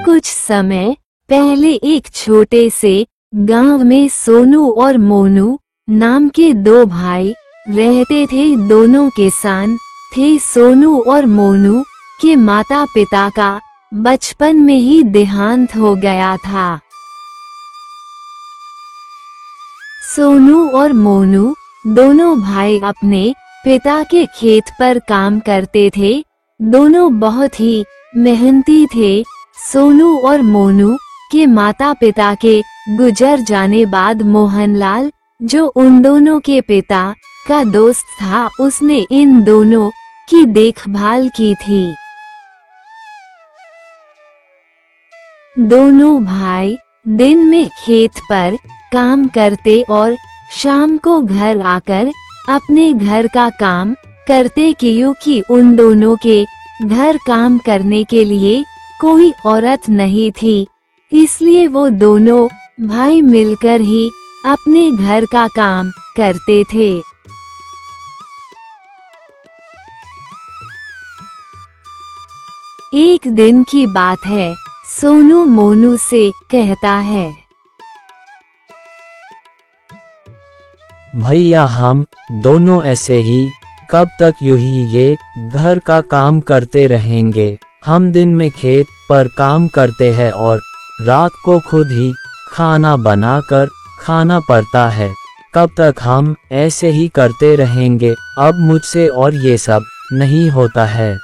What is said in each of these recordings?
कुछ समय पहले एक छोटे से गांव में सोनू और मोनू नाम के दो भाई रहते थे। दोनों किसान थे। सोनू और मोनू के माता पिता का बचपन में ही देहांत हो गया था। सोनू और मोनू दोनों भाई अपने पिता के खेत पर काम करते थे। दोनों बहुत ही मेहनती थे। सोनू और मोनू के माता पिता के गुजर जाने बाद मोहनलाल, जो उन दोनों के पिता का दोस्त था, उसने इन दोनों की देखभाल की थी। दोनों भाई दिन में खेत पर काम करते और शाम को घर आकर अपने घर का काम करते, क्योंकि उन दोनों के घर काम करने के लिए कोई औरत नहीं थी। इसलिए वो दोनों भाई मिलकर ही अपने घर का काम करते थे। एक दिन की बात है। सोनू मोनू से कहता है, भैया हम दोनों ऐसे ही कब तक यूं ही ये घर का काम करते रहेंगे। हम दिन में खेत पर काम करते हैं और रात को खुद ही खाना बनाकर खाना पड़ता है। कब तक हम ऐसे ही करते रहेंगे। अब मुझसे और ये सब नहीं होता है।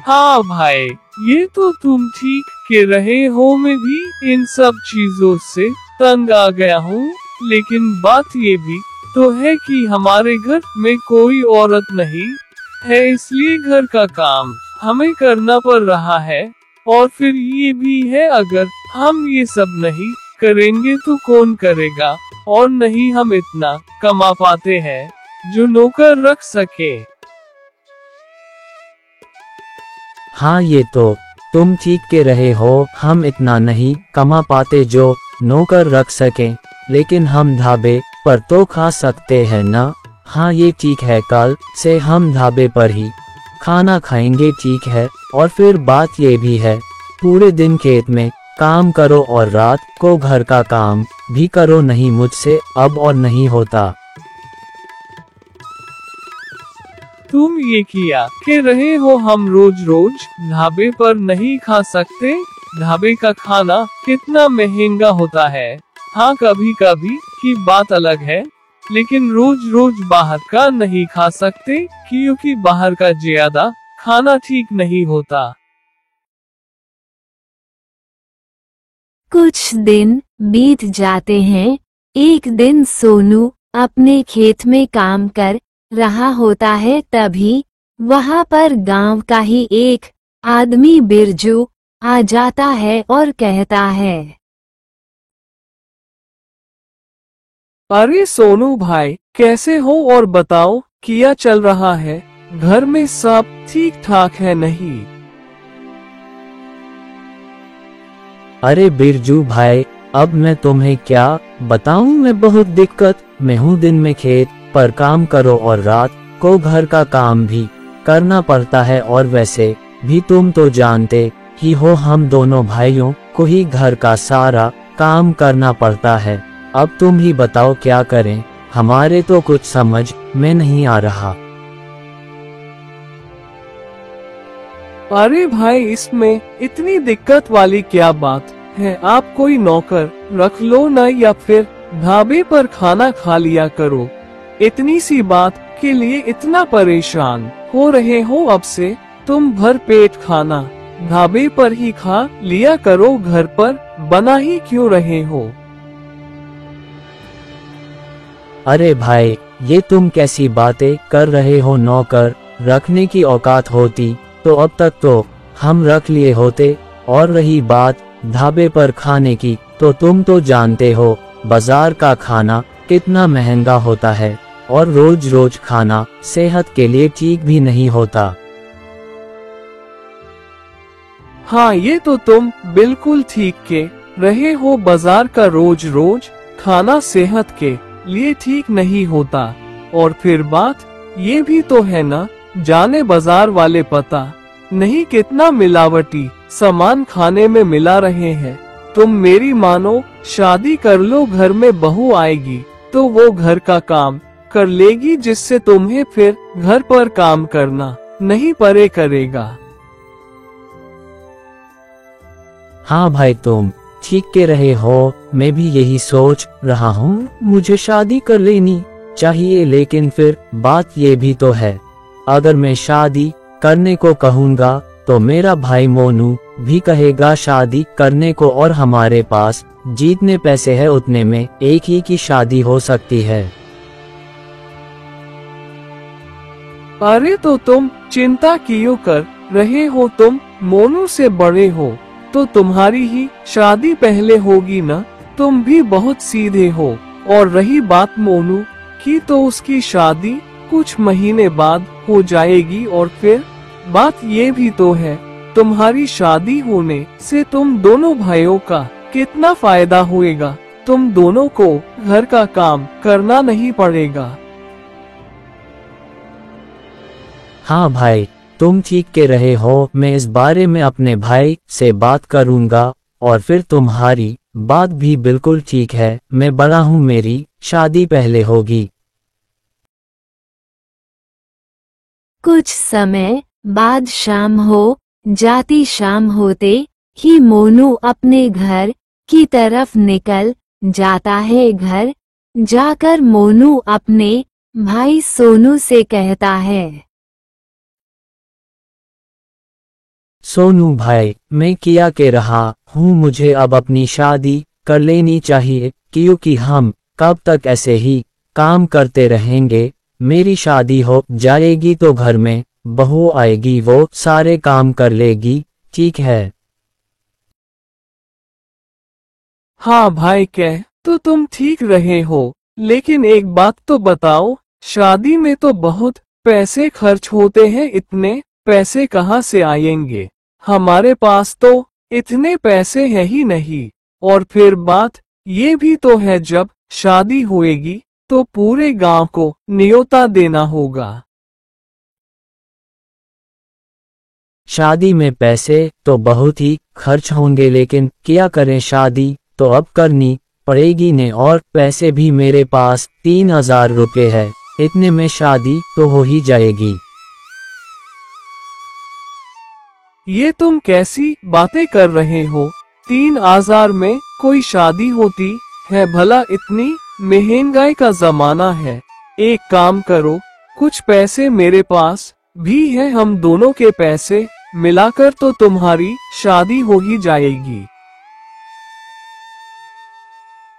हाँ भाई, ये तो तुम ठीक कह रहे हो। मैं भी इन सब चीजों से तंग आ गया हूँ। लेकिन बात ये भी तो है कि हमारे घर में कोई औरत नहीं है, इसलिए घर का काम हमें करना पड़ रहा है। और फिर ये भी है, अगर हम ये सब नहीं करेंगे तो कौन करेगा। और नहीं हम इतना कमा पाते हैं जो नौकर रख सके। हाँ ये तो तुम ठीक कह रहे हो। हम इतना नहीं कमा पाते जो नौकर रख सकें, लेकिन हम ढाबे पर तो खा सकते हैं ना। हाँ ये ठीक है, कल से हम ढाबे पर ही खाना खाएंगे, ठीक है। और फिर बात ये भी है, पूरे दिन खेत में काम करो और रात को घर का काम भी करो। नहीं मुझसे अब और नहीं होता। तुम ये किया कह रहे हो हम रोज रोज ढाबे पर नहीं खा सकते। ढाबे का खाना कितना महंगा होता है। हाँ कभी कभी की बात अलग है, लेकिन रोज रोज बाहर का नहीं खा सकते, क्योंकि बाहर का ज्यादा खाना ठीक नहीं होता। कुछ दिन बीत जाते हैं। एक दिन सोनू अपने खेत में काम कर रहा होता है। तभी वहां पर गांव का ही एक आदमी बिरजू आ जाता है और कहता है, अरे सोनू भाई, कैसे हो और बताओ क्या चल रहा है। घर में सब ठीक ठाक है नहीं? अरे बिरजू भाई, अब मैं तुम्हें क्या बताऊं। मैं बहुत दिक्कत में हूँ। दिन में खेत पर काम करो और रात को घर का काम भी करना पड़ता है। और वैसे भी तुम तो जानते ही हो, हम दोनों भाइयों को ही घर का सारा काम करना पड़ता है। अब तुम ही बताओ क्या करें। हमारे तो कुछ समझ में नहीं आ रहा। अरे भाई, इसमें इतनी दिक्कत वाली क्या बात है। आप कोई नौकर रख लो ना, या फिर ढाबे पर खाना खा लिया करो। इतनी सी बात के लिए इतना परेशान हो रहे हो। अब से तुम भर पेट खाना ढाबे पर ही खा लिया करो, घर पर बना ही क्यों रहे हो। अरे भाई, ये तुम कैसी बातें कर रहे हो। नौकर रखने की औकात होती तो अब तक तो हम रख लिए होते। और रही बात ढाबे पर खाने की, तो तुम तो जानते हो बाजार का खाना कितना महंगा होता है। और रोज रोज खाना सेहत के लिए ठीक भी नहीं होता। हाँ ये तो तुम बिल्कुल ठीक के रहे हो बाजार का रोज रोज खाना सेहत के लिए ठीक नहीं होता। और फिर बात ये भी तो है ना, जाने बाजार वाले पता नहीं कितना मिलावटी सामान खाने में मिला रहे हैं। तुम मेरी मानो, शादी कर लो, घर में बहू आएगी तो वो घर का काम कर लेगी, जिससे तुम्हें फिर घर पर काम करना नहीं पड़े करेगा। हाँ भाई, तुम ठीक के रहे हो, मैं भी यही सोच रहा हूँ। मुझे शादी कर लेनी चाहिए, लेकिन फिर बात ये भी तो है, अगर मैं शादी करने को कहूँगा तो मेरा भाई मोनू भी कहेगा शादी करने को, और हमारे पास जितने पैसे हैं उतने में एक ही की शादी हो सकती है। अरे तो तुम चिंता क्यों कर रहे हो, तुम मोनू से बड़े हो तो तुम्हारी ही शादी पहले होगी ना, तुम भी बहुत सीधे हो। और रही बात मोनू की, तो उसकी शादी कुछ महीने बाद हो जाएगी। और फिर बात ये भी तो है, तुम्हारी शादी होने से तुम दोनों भाइयों का कितना फायदा होएगा, तुम दोनों को घर का काम करना नहीं पड़ेगा। हाँ भाई, तुम ठीक के रहे हो, मैं इस बारे में अपने भाई से बात करूंगा। और फिर तुम्हारी बात भी बिल्कुल ठीक है, मैं बड़ा हूँ, मेरी शादी पहले होगी। कुछ समय बाद शाम हो जाती, शाम होते ही मोनू अपने घर की तरफ निकल जाता है। घर जाकर मोनू अपने भाई सोनू से कहता है, सोनू भाई, मैं किया के रहा हूँ, मुझे अब अपनी शादी कर लेनी चाहिए, क्योंकि हम कब तक ऐसे ही काम करते रहेंगे। मेरी शादी हो जाएगी तो घर में बहू आएगी, वो सारे काम कर लेगी, ठीक है? हाँ भाई, कह तो तुम ठीक रहे हो, लेकिन एक बात तो बताओ, शादी में तो बहुत पैसे खर्च होते हैं, इतने पैसे कहाँ से आएंगे? हमारे पास तो इतने पैसे है ही नहीं। और फिर बात ये भी तो है, जब शादी होएगी तो पूरे गांव को न्योता देना होगा। शादी में पैसे तो बहुत ही खर्च होंगे, लेकिन क्या करें, शादी तो अब करनी पड़ेगी ने, और पैसे भी मेरे पास 3000 रुपए है, इतने में शादी तो हो ही जाएगी। ये तुम कैसी बातें कर रहे हो? 3000 में कोई शादी होती है भला? इतनी महंगाई का जमाना है। एक काम करो, कुछ पैसे मेरे पास भी है, हम दोनों के पैसे मिलाकर तो तुम्हारी शादी हो ही जाएगी।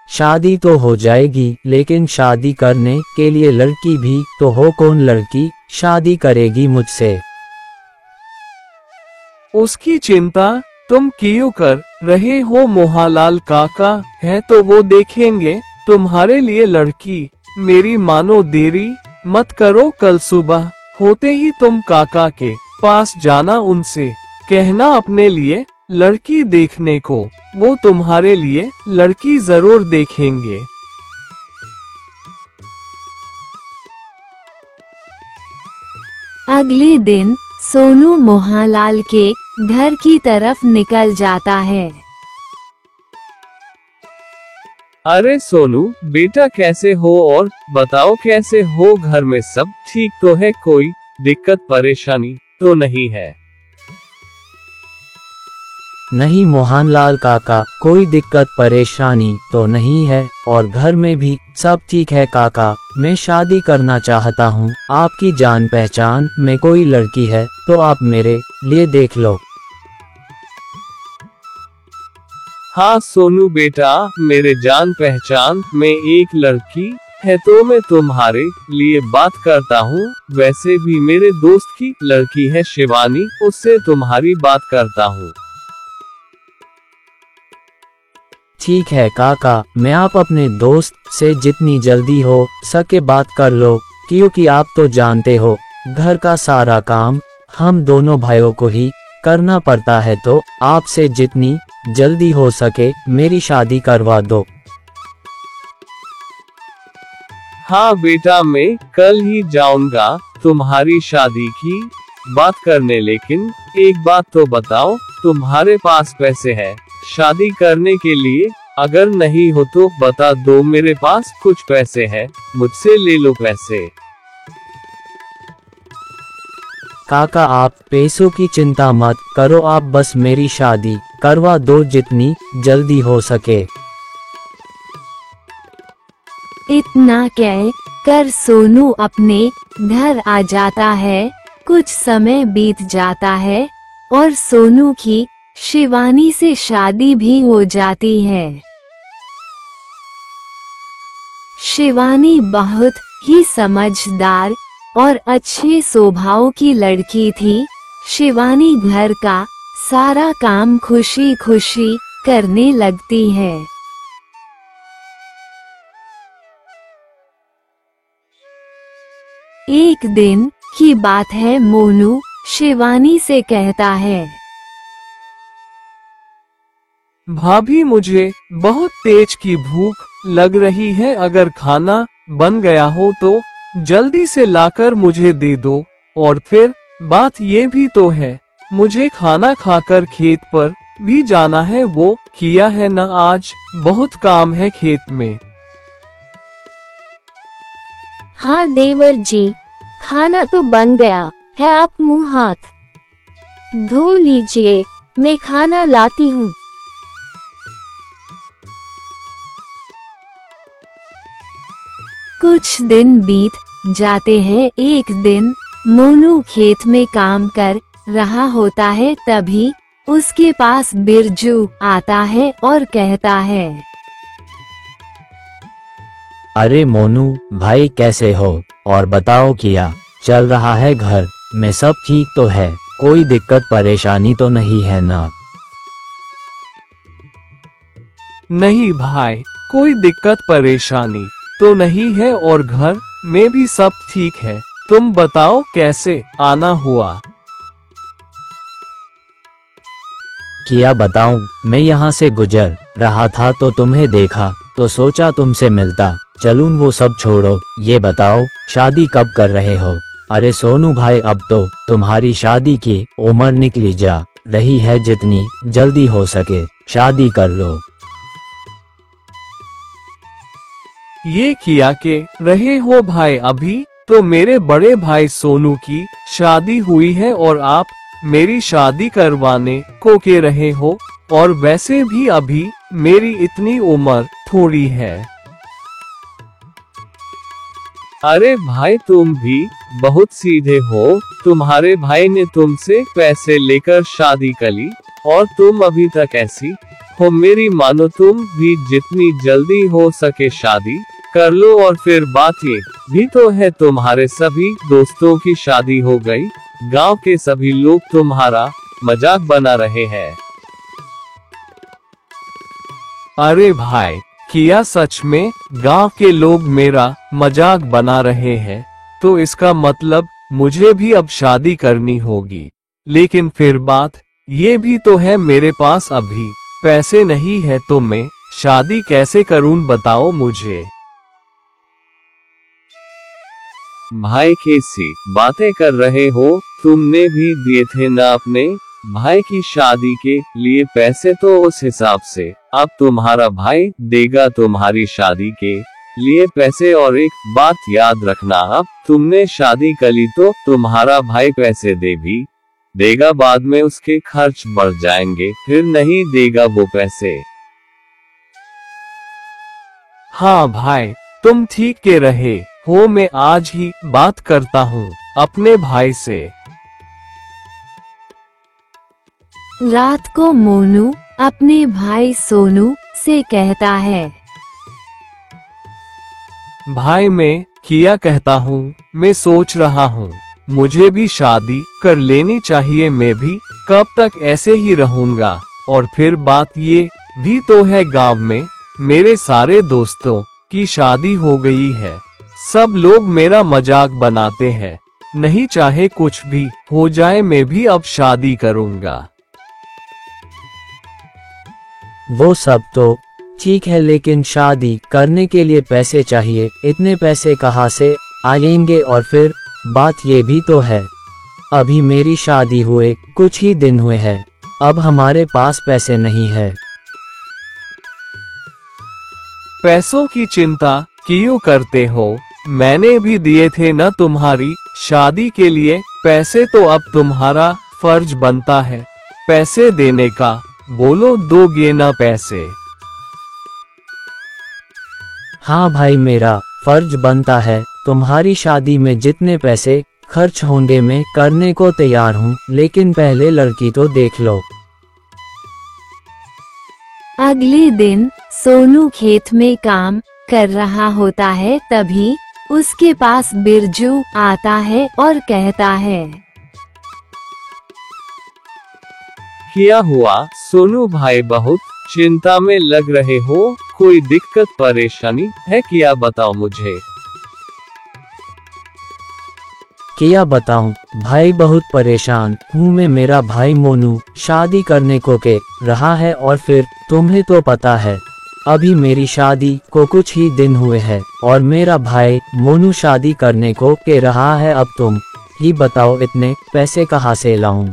शादी तो हो जाएगी, लेकिन शादी करने के लिए लड़की भी तो हो, कौन लड़की शादी करेगी मुझसे? उसकी चिंता तुम क्यों कर रहे हो? मोहनलाल काका है तो वो देखेंगे तुम्हारे लिए लड़की। मेरी मानो, देरी मत करो, कल सुबह होते ही तुम काका के पास जाना, उनसे कहना अपने लिए लड़की देखने को, वो तुम्हारे लिए लड़की जरूर देखेंगे। अगले दिन सोनू मोहनलाल के घर की तरफ निकल जाता है। अरे सोनू बेटा, कैसे हो? और बताओ कैसे हो? घर में सब ठीक तो है? कोई दिक्कत परेशानी तो नहीं है? नहीं मोहनलाल काका, कोई दिक्कत परेशानी तो नहीं है, और घर में भी सब ठीक है काका। मैं शादी करना चाहता हूँ, आपकी जान पहचान में कोई लड़की है तो आप मेरे लिए देख लो। हाँ सोनू बेटा, मेरे जान पहचान में एक लड़की है तो मैं तुम्हारे लिए बात करता हूँ। वैसे भी मेरे दोस्त की लड़की है शिवानी, उससे तुम्हारी बात करता हूँ। ठीक है काका, मैं आप अपने दोस्त से जितनी जल्दी हो सके बात कर लो, क्योंकि आप तो जानते हो घर का सारा काम हम दोनों भाइयों को ही करना पड़ता है, तो आपसे जितनी जल्दी हो सके मेरी शादी करवा दो। हाँ बेटा, मैं कल ही जाऊंगा तुम्हारी शादी की बात करने, लेकिन एक बात तो बताओ, तुम्हारे पास पैसे है शादी करने के लिए? अगर नहीं हो तो बता दो, मेरे पास कुछ पैसे हैं, मुझसे ले लो पैसे। काका आप पैसों की चिंता मत करो, आप बस मेरी शादी करवा दो जितनी जल्दी हो सके। इतना कह कर सोनू अपने घर आ जाता है। कुछ समय बीत जाता है और सोनू की शिवानी से शादी भी हो जाती है। शिवानी बहुत ही समझदार और अच्छे स्वभाव की लड़की थी। शिवानी घर का सारा काम खुशी खुशी करने लगती है। एक दिन की बात है, मोनू शिवानी से कहता है, भाभी मुझे बहुत तेज की भूख लग रही है, अगर खाना बन गया हो तो जल्दी से लाकर मुझे दे दो। और फिर बात ये भी तो है, मुझे खाना खाकर खेत पर भी जाना है, वो किया है ना, आज बहुत काम है खेत में। हाँ देवर जी, खाना तो बन गया है, आप मुंह हाथ धो लीजिए, मैं खाना लाती हूँ। कुछ दिन बीत जाते हैं। एक दिन मोनू खेत में काम कर रहा होता है, तभी उसके पास बिरजू आता है और कहता है, अरे मोनू भाई कैसे हो, और बताओ किया चल रहा है घर में, सब ठीक तो है, कोई दिक्कत परेशानी तो नहीं है ना? नहीं भाई, कोई दिक्कत परेशानी तो नहीं है और घर में भी सब ठीक है। तुम बताओ कैसे आना हुआ? किया बताऊं, मैं यहाँ से गुजर रहा था तो तुम्हें देखा तो सोचा तुमसे मिलता चलूं। वो सब छोड़ो, ये बताओ शादी कब कर रहे हो? अरे सोनू भाई, अब तो तुम्हारी शादी की उम्र निकली जा रही है, जितनी जल्दी हो सके शादी कर लो। ये किया के रहे हो भाई? अभी तो मेरे बड़े भाई सोनू की शादी हुई है और आप मेरी शादी करवाने को कह रहे हो, और वैसे भी अभी मेरी इतनी उम्र थोड़ी है। अरे भाई, तुम भी बहुत सीधे हो, तुम्हारे भाई ने तुमसे पैसे लेकर शादी करी और तुम अभी तक ऐसी हो। मेरी मानो तुम भी जितनी जल्दी हो सके शादी कर लो। और फिर बात ये भी तो है, तुम्हारे सभी दोस्तों की शादी हो गई, गांव के सभी लोग तुम्हारा मजाक बना रहे हैं। अरे भाई, किया सच में गांव के लोग मेरा मजाक बना रहे हैं? तो इसका मतलब मुझे भी अब शादी करनी होगी। लेकिन फिर बात ये भी तो है, मेरे पास अभी पैसे नहीं है, तो मैं शादी कैसे करूं, बताओ मुझे। भाई कैसी बातें कर रहे हो? तुमने भी दिए थे ना अपने भाई की शादी के लिए पैसे, तो उस हिसाब से अब तुम्हारा भाई देगा तुम्हारी शादी के लिए पैसे। और एक बात याद रखना, अब तुमने शादी करी तो तुम्हारा भाई पैसे देगा, बाद में उसके खर्च बढ़ जाएंगे, फिर नहीं देगा वो पैसे। हाँ भाई, तुम ठीक कह रहे हो, मैं आज ही बात करता हूँ अपने भाई से। रात को मोनू अपने भाई सोनू से कहता है, भाई मैं किया कहता हूँ, मैं सोच रहा हूँ मुझे भी शादी कर लेनी चाहिए, मैं भी कब तक ऐसे ही रहूंगा। और फिर बात ये भी तो है, गांव में मेरे सारे दोस्तों की शादी हो गई है, सब लोग मेरा मजाक बनाते हैं, नहीं चाहे कुछ भी हो जाए मैं भी अब शादी करूंगा। वो सब तो ठीक है, लेकिन शादी करने के लिए पैसे चाहिए। इतने पैसे कहाँ से आएंगे? और फिर बात ये भी तो है, अभी मेरी शादी हुए कुछ ही दिन हुए हैं, अब हमारे पास पैसे नहीं है। पैसों की चिंता क्यों करते हो? मैंने भी दिए थे ना तुम्हारी शादी के लिए पैसे, तो अब तुम्हारा फर्ज बनता है पैसे देने का। बोलो दोगे ना पैसे? हाँ भाई, मेरा फर्ज बनता है। तुम्हारी शादी में जितने पैसे खर्च होंगे मैं करने को तैयार हूँ, लेकिन पहले लड़की तो देख लो। अगले दिन सोनू खेत में काम कर रहा होता है, तभी उसके पास बिरजू आता है और कहता है, क्या हुआ सोनू भाई, बहुत चिंता में लग रहे हो? कोई दिक्कत परेशानी है क्या? बताओ मुझे। क्या बताऊं भाई, बहुत परेशान हूँ मैं। मेरा भाई मोनू शादी करने को के रहा है, और फिर तुम्हें तो पता है अभी मेरी शादी को कुछ ही दिन हुए हैं, और मेरा भाई मोनू शादी करने को के रहा है। अब तुम ही बताओ इतने पैसे कहाँ से लाऊं?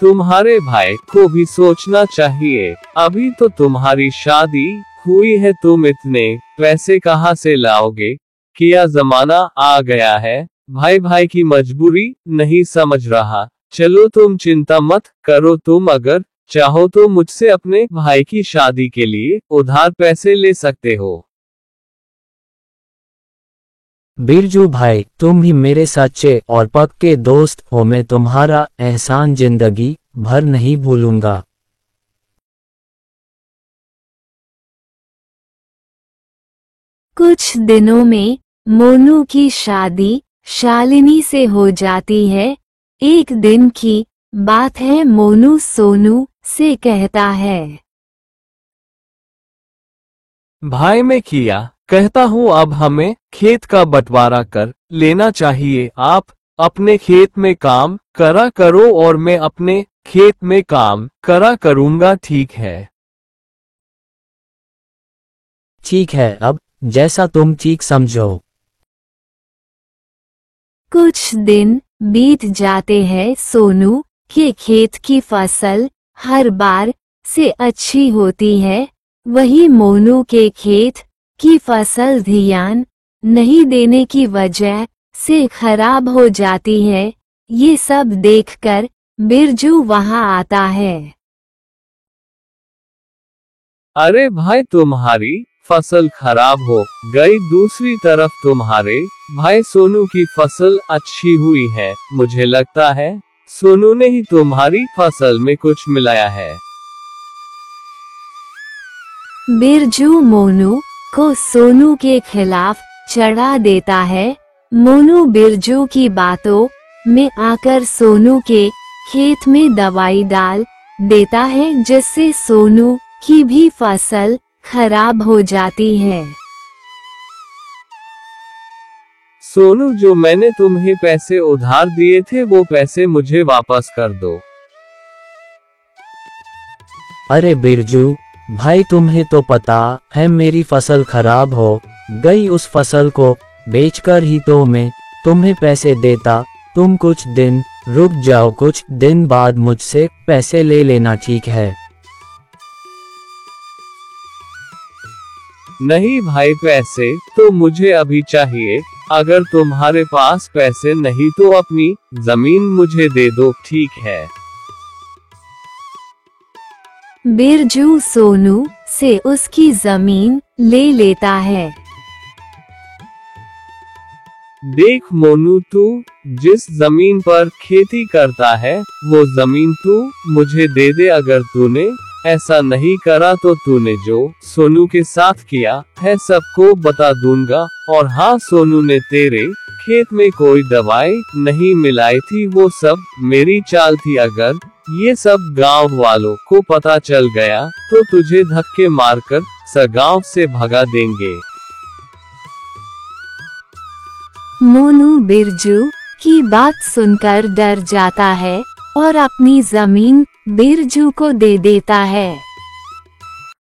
तुम्हारे भाई को भी सोचना चाहिए, अभी तो तुम्हारी शादी हुई है, तुम इतने पैसे कहाँ से लाओगे? क्या जमाना आ गया है, भाई भाई की मजबूरी नहीं समझ रहा। चलो तुम चिंता मत करो, तुम अगर चाहो तो मुझसे अपने भाई की शादी के लिए उधार पैसे ले सकते हो। बिरजू भाई, तुम ही मेरे सच्चे और पक्के दोस्त हो, मैं तुम्हारा एहसान जिंदगी भर नहीं भूलूंगा। कुछ दिनों में मोनू की शादी शालिनी से हो जाती है। एक दिन की बात है, मोनू सोनू से कहता है, भाई मैं किया कहता हूँ, अब हमें खेत का बंटवारा कर लेना चाहिए। आप अपने खेत में काम करा करो और मैं अपने खेत में काम करा करूँगा, ठीक है? ठीक है, अब जैसा तुम ठीक समझो। कुछ दिन बीत जाते हैं। सोनू के खेत की फसल हर बार से अच्छी होती है, वही मोनू के खेत की फसल ध्यान नहीं देने की वजह से खराब हो जाती है। ये सब देखकर बिरजू वहां आता है। अरे भाई, तुम्हारी फसल खराब हो गई, दूसरी तरफ तुम्हारे भाई सोनू की फसल अच्छी हुई है। मुझे लगता है सोनू ने ही तुम्हारी फसल में कुछ मिलाया है। बिरजू मोनू को सोनू के खिलाफ चढ़ा देता है। मोनू बिरजू की बातों में आकर सोनू के खेत में दवाई डाल देता है, जिससे सोनू की भी फसल खराब हो जाती है। सोनू, जो मैंने तुम्हें पैसे उधार दिए थे वो पैसे मुझे वापस कर दो। अरे बिरजू भाई, तुम्हें तो पता है मेरी फसल खराब हो गई, उस फसल को बेचकर ही तो मैं तुम्हें पैसे देता। तुम कुछ दिन रुक जाओ, कुछ दिन बाद मुझसे पैसे ले लेना, ठीक है? नहीं भाई, पैसे तो मुझे अभी चाहिए। अगर तुम्हारे पास पैसे नहीं तो अपनी जमीन मुझे दे दो, ठीक है? बिरजू सोनू से उसकी जमीन ले लेता है। देख मोनू, तू जिस जमीन पर खेती करता है वो जमीन तू मुझे दे दे। अगर तूने ऐसा नहीं करा तो तूने जो सोनू के साथ किया है सबको बता दूंगा। और हाँ, सोनू ने तेरे खेत में कोई दवाई नहीं मिलाई थी, वो सब मेरी चाल थी। अगर ये सब गांव वालों को पता चल गया तो तुझे धक्के मारकर गांव से भगा देंगे। मोनू बिरजू की बात सुनकर डर जाता है और अपनी जमीन बिरजू को दे देता है।